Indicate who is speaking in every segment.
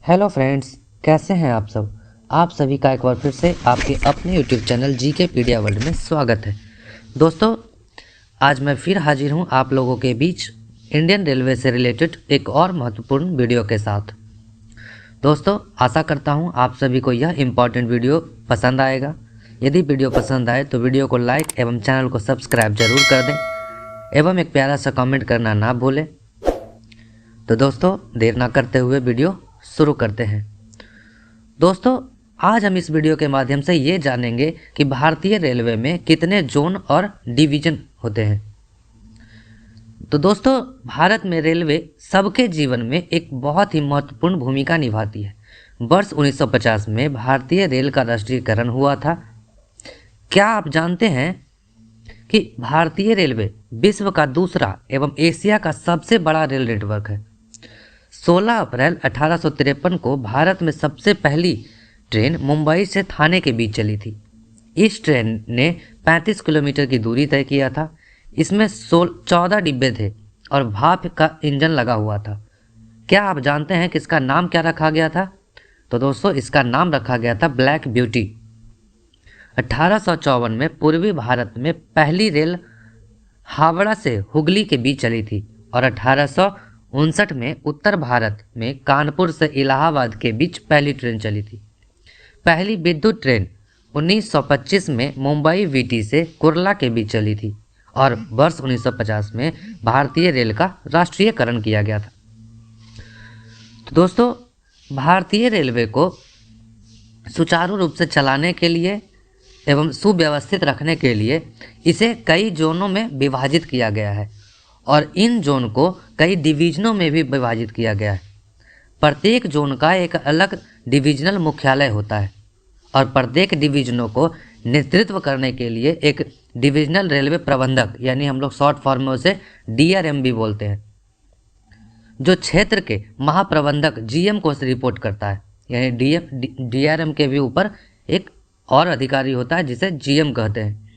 Speaker 1: Hello friends, कैसे हैं आप सब। आप सभी का एक बार फिर से आपके अपने यूट्यूब चैनल जीके पीडिया वर्ल्ड में स्वागत है। दोस्तों, आज मैं फिर हाजिर हूं आप लोगों के बीच इंडियन रेलवे से रिलेटेड एक और महत्वपूर्ण वीडियो के साथ। दोस्तों, आशा करता हूं आप सभी को यह इम्पॉर्टेंट वीडियो पसंद आएगा। यदि वीडियो पसंद आए तो वीडियो को लाइक एवं चैनल को सब्सक्राइब जरूर कर दें एवं एक प्यारा सा कमेंट करना ना भूलें। तो दोस्तों, देर ना करते हुए वीडियो शुरू करते हैं। दोस्तों, आज हम इस वीडियो के माध्यम से ये जानेंगे कि भारतीय रेलवे में कितने जोन और डिवीजन होते हैं। तो दोस्तों, भारत में रेलवे सबके जीवन में एक बहुत ही महत्वपूर्ण भूमिका निभाती है। वर्ष 1950 में भारतीय रेल का राष्ट्रीयकरण हुआ था। क्या आप जानते हैं कि भारतीय रेलवे विश्व का दूसरा एवं एशिया का सबसे बड़ा रेल नेटवर्क है। 16 अप्रैल 1853 को भारत में सबसे पहली ट्रेन मुंबई से थाने के बीच चली थी। इस ट्रेन ने 35 किलोमीटर की दूरी तय किया था। इसमें 14 डिब्बे थे और भाप का इंजन लगा हुआ था। क्या आप जानते हैं कि इसका नाम क्या रखा गया था? तो दोस्तों, इसका नाम रखा गया था ब्लैक ब्यूटी। 1854 में पूर्वी भारत में पहली रेल हावड़ा से हुगली के बीच चली थी और 1859 में उत्तर भारत में कानपुर से इलाहाबाद के बीच पहली ट्रेन चली थी। पहली विद्युत ट्रेन 1925 में मुंबई वीटी से कुर्ला के बीच चली थी और वर्ष 1950 में भारतीय रेल का राष्ट्रीयकरण किया गया था। तो दोस्तों, भारतीय रेलवे को सुचारू रूप से चलाने के लिए एवं सुव्यवस्थित रखने के लिए इसे कई जोनों में विभाजित किया गया है और इन जोन को कई डिवीजनों में भी विभाजित किया गया है। प्रत्येक जोन का एक अलग डिविजनल मुख्यालय होता है और प्रत्येक डिवीजनों को नेतृत्व करने के लिए एक डिविजनल रेलवे प्रबंधक, यानी हम लोग शॉर्ट फॉर्म में उसे डीआरएम भी बोलते हैं, जो क्षेत्र के महाप्रबंधक जीएम को रिपोर्ट करता है। यानी डीआरएम के भी ऊपर एक और अधिकारी होता है जिसे जीएम कहते हैं।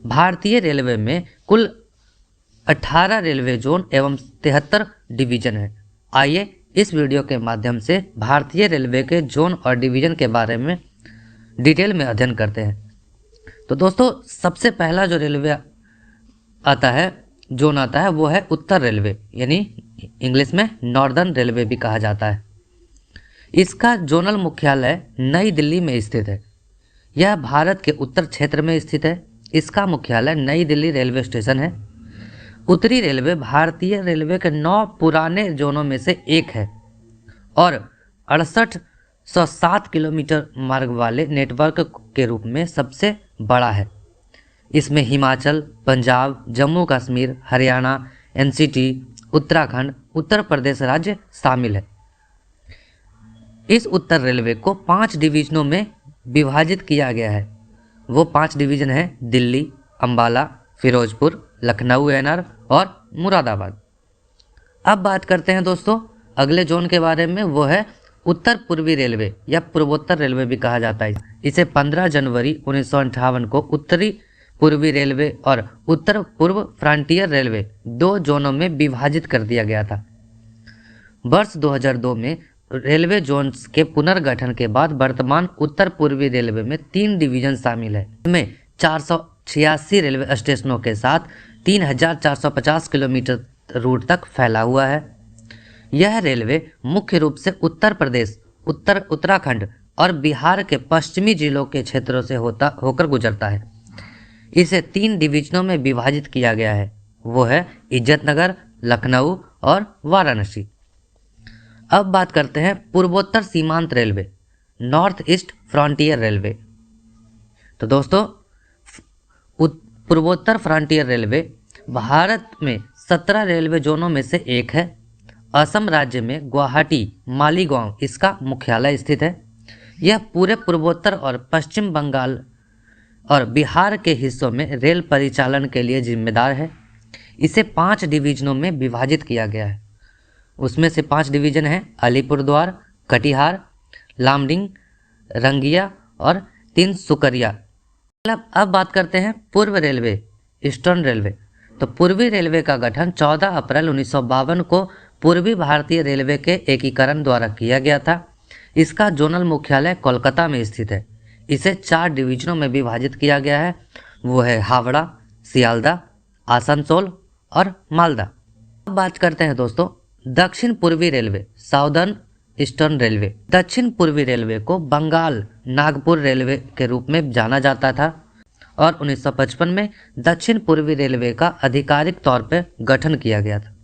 Speaker 1: भारतीय रेलवे में कुल 18 रेलवे जोन एवं 73 डिवीजन है। आइए इस वीडियो के माध्यम से भारतीय रेलवे के जोन और डिवीजन के बारे में डिटेल में अध्ययन करते हैं। तो दोस्तों, सबसे पहला जो रेलवे आता है, जोन आता है, वो है उत्तर रेलवे, यानी इंग्लिश में नॉर्दर्न रेलवे भी कहा जाता है। इसका जोनल मुख्यालय नई दिल्ली में स्थित है। यह भारत के उत्तर क्षेत्र में स्थित है। इसका मुख्यालय नई दिल्ली रेलवे स्टेशन है। उत्तरी रेलवे भारतीय रेलवे के 9 पुराने जोनों में से एक है और 6807 किलोमीटर मार्ग वाले नेटवर्क के रूप में सबसे बड़ा है। इसमें हिमाचल, पंजाब, जम्मू कश्मीर, हरियाणा, एनसीटी, उत्तराखंड, उत्तर प्रदेश राज्य शामिल है। इस उत्तर रेलवे को 5 डिवीजनों में विभाजित किया गया है। वो 5 डिवीजन हैं: दिल्ली, अंबाला, फिरोजपुर, लखनऊ एनआर और मुरादाबाद। अब बात करते हैं दोस्तों अगले जोन के बारे में। वो है उत्तर पूर्वी रेलवे या पूर्वोत्तर रेलवे भी कहा जाता है। इसे 15 जनवरी 1958 को उत्तरी पूर्वी रेलवे और उत्तर पूर्व फ्रंटियर रेलवे 2 जोनों में विभाजित कर दिया गया था। वर्ष 2002 में रेलवे जोन्स के पुनर्गठन के बाद वर्तमान उत्तर पूर्वी रेलवे में 3 डिवीजन शामिल है। इसमें 486 रेलवे स्टेशनों के साथ 3450 किलोमीटर रूट तक फैला हुआ है। यह रेलवे मुख्य रूप से उत्तर प्रदेश, उत्तराखंड और बिहार के पश्चिमी जिलों के क्षेत्रों से होकर गुजरता है। इसे 3 डिवीजनों में विभाजित किया गया है। वो है इज्जतनगर, लखनऊ और वाराणसी। अब बात करते हैं पूर्वोत्तर सीमांत railway, north east frontier railway. तो दोस्तों, पूर्वोत्तर फ्रंटियर रेलवे भारत में 17 रेलवे जोनों में से एक है। असम राज्य में गुवाहाटी मालीगांव इसका मुख्यालय स्थित है। यह पूरे पूर्वोत्तर और पश्चिम बंगाल और बिहार के हिस्सों में रेल परिचालन के लिए जिम्मेदार है। इसे 5 डिवीजनों में विभाजित किया गया है। उसमें से 5 डिवीजन हैं: अलीपुरद्वार, कटिहार, लामडिंग, रंगिया और तिनसुकिया। अब बात करते हैं पूर्व रेलवे, ईस्टर्न रेलवे। तो पूर्वी रेलवे का गठन 14 अप्रैल 1952 को पूर्वी भारतीय रेलवे के एकीकरण द्वारा किया गया था। इसका जोनल मुख्यालय कोलकाता में स्थित है। इसे 4 डिवीजनों में विभाजित किया गया है, वो है हावड़ा, सियालदा, आसनसोल और मालदा। अब बात करते हैं दोस्तों दक्षिण पूर्वी रेलवे, साउदर्न ईस्टर्न रेलवे। दक्षिण पूर्वी रेलवे को बंगाल नागपुर रेलवे के रूप में जाना जाता था और 1955 में दक्षिण पूर्वी रेलवे का आधिकारिक तौर पर गठन किया गया था।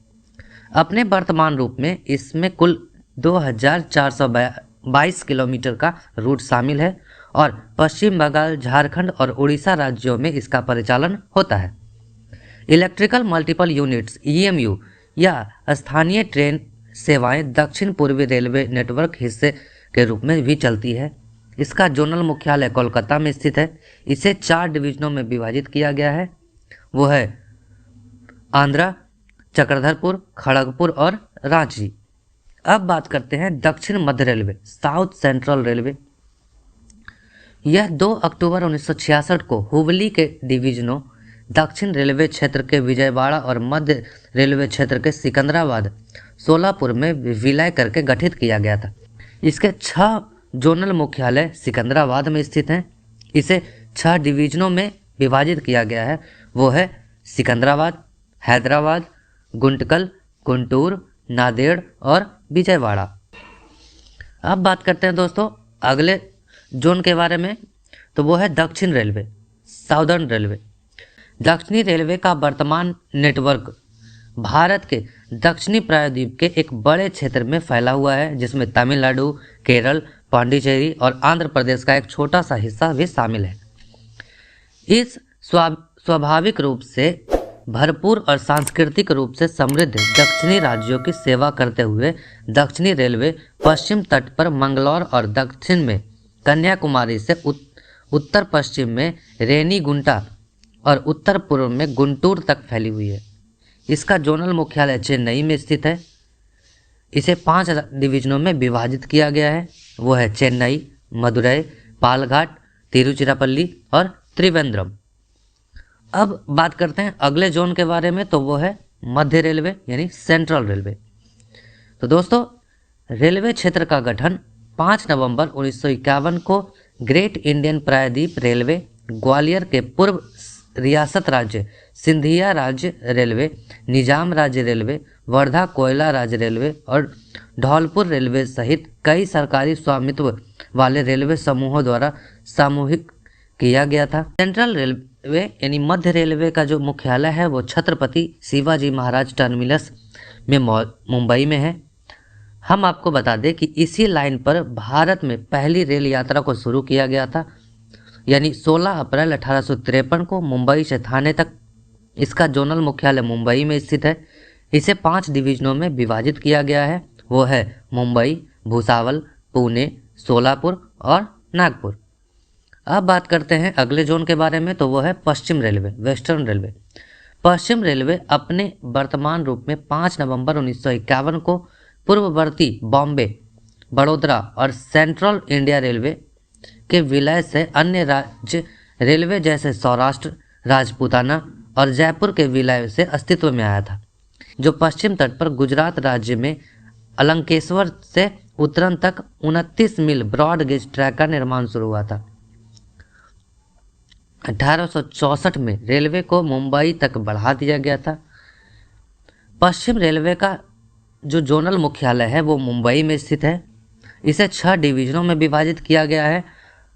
Speaker 1: अपने वर्तमान रूप में इसमें कुल 2422 किलोमीटर का रूट शामिल है और पश्चिम बंगाल, झारखंड और उड़ीसा राज्यों में इसका परिचालन होता है। इलेक्ट्रिकल मल्टीपल यूनिट्स EMU या स्थानीय ट्रेन सेवाएं दक्षिण पूर्वी रेलवे नेटवर्क हिस्से के रूप में भी चलती है। इसका जोनल मुख्यालय कोलकाता में स्थित है। इसे 4 डिवीजनों में विभाजित किया गया है, वो है आंध्रा, चक्रधरपुर, खड़गपुर और रांची। अब बात करते हैं दक्षिण मध्य रेलवे, साउथ सेंट्रल रेलवे। यह 2 अक्टूबर 1966 को हुबली के डिवीजनों दक्षिण रेलवे क्षेत्र के विजयवाड़ा और मध्य रेलवे क्षेत्र के सिकंदराबाद, सोलापुर में विलय करके गठित किया गया था। इसके 6 जोनल मुख्यालय सिकंदराबाद में स्थित हैं। इसे 6 डिवीजनों में विभाजित किया गया है, वो है सिकंदराबाद, हैदराबाद, गुंटकल, गुंटूर, नांदेड़ और विजयवाड़ा। अब बात करते हैं दोस्तों अगले जोन के बारे में, तो वो है दक्षिण रेलवे, साउदर्न रेलवे। दक्षिणी रेलवे का वर्तमान नेटवर्क भारत के दक्षिणी प्रायद्वीप के एक बड़े क्षेत्र में फैला हुआ है, जिसमें तमिलनाडु, केरल, पांडिचेरी और आंध्र प्रदेश का एक छोटा सा हिस्सा भी शामिल है। इस स्वाभाविक रूप से भरपूर और सांस्कृतिक रूप से समृद्ध दक्षिणी राज्यों की सेवा करते हुए दक्षिणी रेलवे पश्चिम तट पर मंगलौर और दक्षिण में कन्याकुमारी से उत्तर पश्चिम में रेनीगुंटा और उत्तर पूर्व में गुंटूर तक फैली हुई है। इसका जोनल मुख्यालय चेन्नई में स्थित है। इसे 5 डिवीजनों में विभाजित किया गया है, वो है चेन्नई, मदुरई, पालघाट, तिरुचिरापल्ली और त्रिवेंद्रम। अब बात करते हैं अगले जोन के बारे में, तो वो है मध्य रेलवे यानी सेंट्रल रेलवे। तो दोस्तों रेलवे क्षेत्र का गठन 5 नवंबर 1951 को ग्रेट इंडियन प्रायद्वीप रेलवे, ग्वालियर के पूर्व रियासत राज्य सिंधिया राज्य रेलवे, निजाम राज्य रेलवे, वर्धा कोयला राज्य रेलवे और धौलपुर रेलवे सहित कई सरकारी स्वामित्व वाले रेलवे समूहों द्वारा सामूहिक किया गया था। सेंट्रल रेलवे यानी मध्य रेलवे का जो मुख्यालय है वो छत्रपति शिवाजी महाराज टर्मिनस में मुंबई में है। हम आपको बता दें कि इसी लाइन पर भारत में पहली रेल यात्रा को शुरू किया गया था, यानी 16 अप्रैल 1853 को मुंबई से थाने तक। इसका जोनल मुख्यालय मुंबई में स्थित है। इसे 5 डिवीजनों में विभाजित किया गया है, वो है मुंबई, भुसावल, पुणे, सोलापुर और नागपुर। अब बात करते हैं अगले जोन के बारे में, तो वो है पश्चिम रेलवे, वेस्टर्न रेलवे। पश्चिम रेलवे अपने वर्तमान रूप में 5 नवंबर 1951 को पूर्ववर्ती बॉम्बे, बड़ोदरा और सेंट्रल इंडिया रेलवे के विलय से अन्य राज्य रेलवे जैसे सौराष्ट्र, राजपूताना और जयपुर के विलय से अस्तित्व में आया था, जो पश्चिम तट पर गुजरात राज्य में अलंकेश्वर से उत्तरन तक 29 मील ब्रॉड गेज ट्रैक का निर्माण शुरू हुआ था। 1864 में रेलवे को मुंबई तक बढ़ा दिया गया था। पश्चिम रेलवे का जो जोनल मुख्यालय है वो मुंबई में स्थित है। इसे 6 डिवीजनों में विभाजित किया गया है।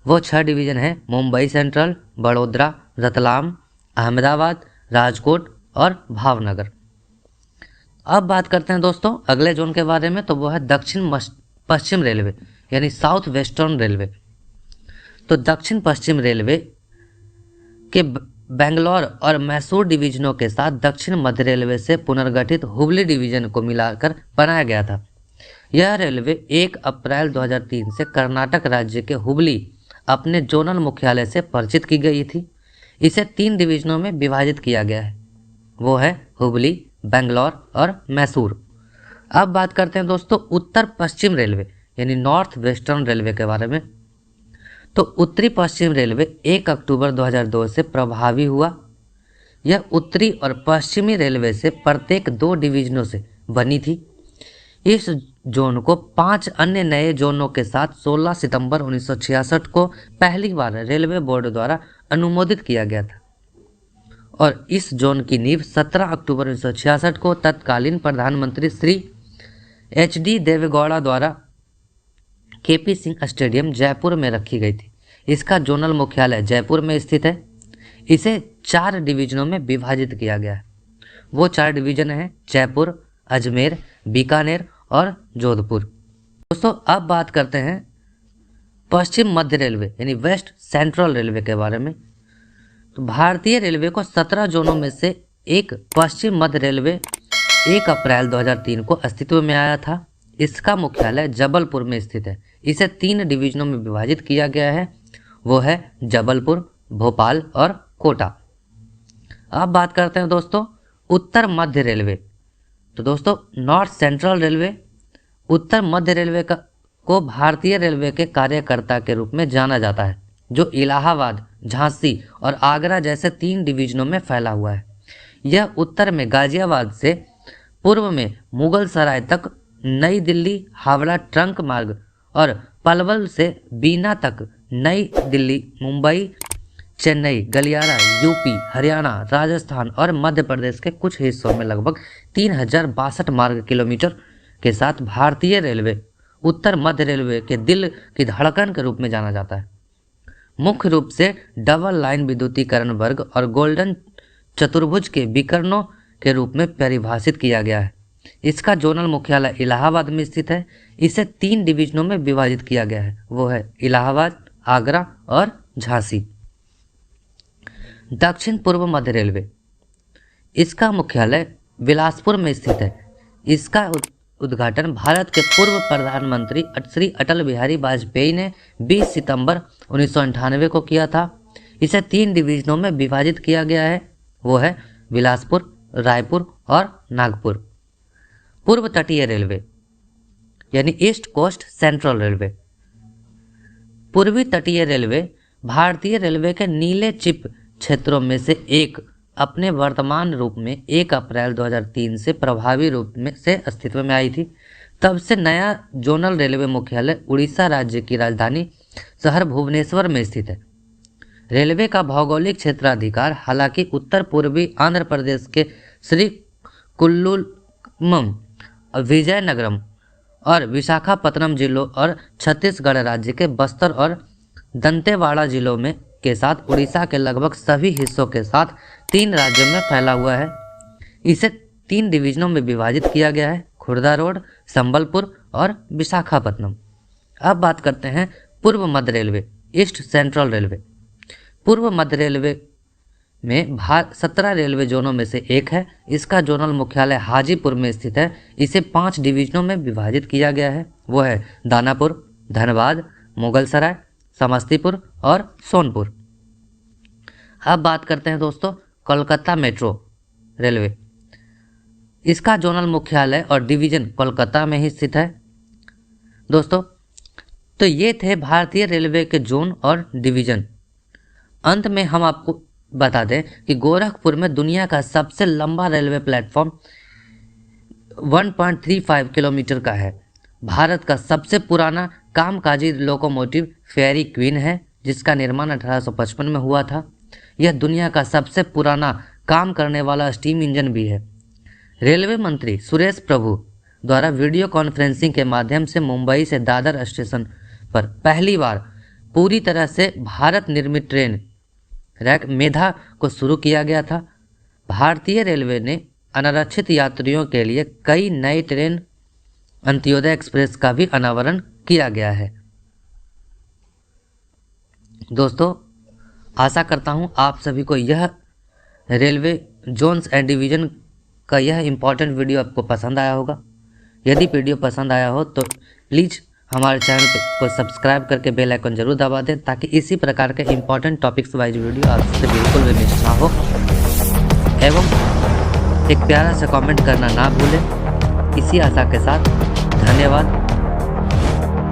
Speaker 1: वो 6 डिवीजन है मुंबई सेंट्रल, बड़ोदरा, रतलाम, अहमदाबाद, राजकोट और भावनगर। अब बात करते हैं दोस्तों अगले जोन के बारे में, तो वो है दक्षिण पश्चिम रेलवे यानी साउथ वेस्टर्न रेलवे। तो दक्षिण पश्चिम रेलवे के बेंगलोर और मैसूर डिवीजनों के साथ दक्षिण मध्य रेलवे से पुनर्गठित हुबली डिवीजन को मिलाकर बनाया गया था। यह रेलवे 1 अप्रैल 2003 से कर्नाटक राज्य के हुबली अपने जोनल मुख्यालय से परिचित की गई थी। इसे 3 डिवीजनों में विभाजित किया गया है, वो है हुबली, बेंगलोर और मैसूर। अब बात करते हैं दोस्तों उत्तर पश्चिम रेलवे यानी नॉर्थ वेस्टर्न रेलवे के बारे में। तो उत्तरी पश्चिम रेलवे 1 अक्टूबर 2002 से प्रभावी हुआ। यह उत्तरी और पश्चिमी रेलवे से प्रत्येक 2 डिवीजनों से बनी थी। इस जोन को 5 अन्य नए जोनों के साथ 16 सितंबर 1966 को पहली बार रेलवे बोर्ड द्वारा अनुमोदित किया गया था और इस जोन की नींव 17 अक्टूबर 1966 को तत्कालीन प्रधानमंत्री श्री HD देवेगौड़ा द्वारा KP सिंह स्टेडियम जयपुर में रखी गई थी। इसका जोनल मुख्यालय जयपुर में स्थित है। इसे 4 डिवीजनों में विभाजित किया गया है। वो 4 डिवीजन हैं जयपुर, अजमेर, बीकानेर और जोधपुर। दोस्तों अब बात करते हैं पश्चिम मध्य रेलवे यानी वेस्ट सेंट्रल रेलवे के बारे में। तो भारतीय रेलवे को 17 जोनों में से एक पश्चिम मध्य रेलवे 1 अप्रैल 2003 को अस्तित्व में आया था। इसका मुख्यालय जबलपुर में स्थित है। इसे 3 डिवीजनों में विभाजित किया गया है, वो है जबलपुर, भोपाल और कोटा। अब बात करते हैं दोस्तों उत्तर मध्य रेलवे। तो दोस्तों नॉर्थ सेंट्रल रेलवे उत्तर मध्य रेलवे को भारतीय रेलवे के कार्यकर्ता के रूप में जाना जाता है, जो इलाहाबाद, झांसी और आगरा जैसे 3 डिवीजनों में फैला हुआ है। यह उत्तर में गाजियाबाद से पूर्व में मुगल सराय तक नई दिल्ली हावड़ा ट्रंक मार्ग और पलवल से बीना तक नई दिल्ली, मुंबई, चेन्नई, गलियारा, यूपी, हरियाणा, राजस्थान और मध्य प्रदेश के कुछ हिस्सों में लगभग 3062 मार्ग किलोमीटर के साथ भारतीय रेलवे उत्तर मध्य रेलवे के दिल की धड़कन के रूप में जाना जाता है। मुख्य रूप से डबल लाइन विद्युतीकरण वर्ग और गोल्डन चतुर्भुज के विकर्णों के रूप में परिभाषित किया गया है। इसका जोनल मुख्यालय इलाहाबाद में स्थित है। इसे 3 डिवीजनों में विभाजित किया गया है, वो है इलाहाबाद, आगरा और झांसी। दक्षिण पूर्व मध्य रेलवे, इसका मुख्यालय बिलासपुर में स्थित है। इसका उद्घाटन भारत के पूर्व प्रधानमंत्री श्री अटल बिहारी वाजपेयी ने 20 सितंबर 1998 को किया था। इसे 3 डिवीजनों में विभाजित किया गया है, वो है बिलासपुर, रायपुर और नागपुर। पूर्व तटीय रेलवे यानी ईस्ट कोस्ट सेंट्रल रेलवे। पूर्वी तटीय रेलवे भारतीय रेलवे के नीले चिप क्षेत्रों में से एक अपने वर्तमान रूप में 1 अप्रैल 2003 से प्रभावी रूप में से अस्तित्व में आई थी। तब से नया जोनल रेलवे मुख्यालय उड़ीसा राज्य की राजधानी शहर भुवनेश्वर में स्थित है। रेलवे का भौगोलिक क्षेत्राधिकार हालांकि उत्तर पूर्वी आंध्र प्रदेश के श्रीकुल्लुम, विजयनगरम और विशाखापत्तनम जिलों और छत्तीसगढ़ राज्य के बस्तर और दंतेवाड़ा जिलों में के साथ उड़ीसा के लगभग सभी हिस्सों के साथ 3 राज्यों में फैला हुआ है। इसे 3 डिवीजनों में विभाजित किया गया है, खुर्दा रोड, संबलपुर और विशाखापत्तनम। अब बात करते हैं पूर्व मध्य रेलवे, ईस्ट सेंट्रल रेलवे। पूर्व मध्य रेलवे में 17 रेलवे जोनों में से एक है। इसका जोनल मुख्यालय हाजीपुर में स्थित है। इसे 5 डिवीजनों में विभाजित किया गया है, वो है दानापुर, धनबाद, मुगलसराय, समस्तीपुर और सोनपुर। अब बात करते हैं दोस्तों कोलकाता मेट्रो रेलवे। इसका जोनल मुख्यालय और डिवीजन कोलकाता में ही स्थित है। दोस्तों तो ये थे भारतीय रेलवे के जोन और डिवीजन। अंत में हम आपको बता दें कि गोरखपुर में दुनिया का सबसे लंबा रेलवे प्लेटफॉर्म 1.35 किलोमीटर का है। भारत का सबसे पुराना कामकाजी लोकोमोटिव फेयरी क्वीन है, जिसका निर्माण 1855 में हुआ था। यह दुनिया का सबसे पुराना काम करने वाला स्टीम इंजन भी है। रेलवे मंत्री सुरेश प्रभु द्वारा वीडियो कॉन्फ्रेंसिंग के माध्यम से मुंबई से दादर स्टेशन पर पहली बार पूरी तरह से भारत निर्मित ट्रेन रैक मेधा को शुरू किया गया था। भारतीय रेलवे ने अनारक्षित यात्रियों के लिए कई नई ट्रेन अंत्योदय एक्सप्रेस का भी अनावरण किया गया है। दोस्तों आशा करता हूं आप सभी को यह रेलवे जोन्स एंड डिवीजन का यह इम्पॉर्टेंट वीडियो आपको पसंद आया होगा। यदि वीडियो पसंद आया हो तो प्लीज़ हमारे चैनल को सब्सक्राइब करके बेल आइकन जरूर दबा दें, ताकि इसी प्रकार के इम्पॉर्टेंट टॉपिक्स वाइज वीडियो आपसे बिल्कुल भी मिस ना हो। एवं एक प्यारा सा कमेंट करना ना भूलें। इसी आशा के साथ धन्यवाद।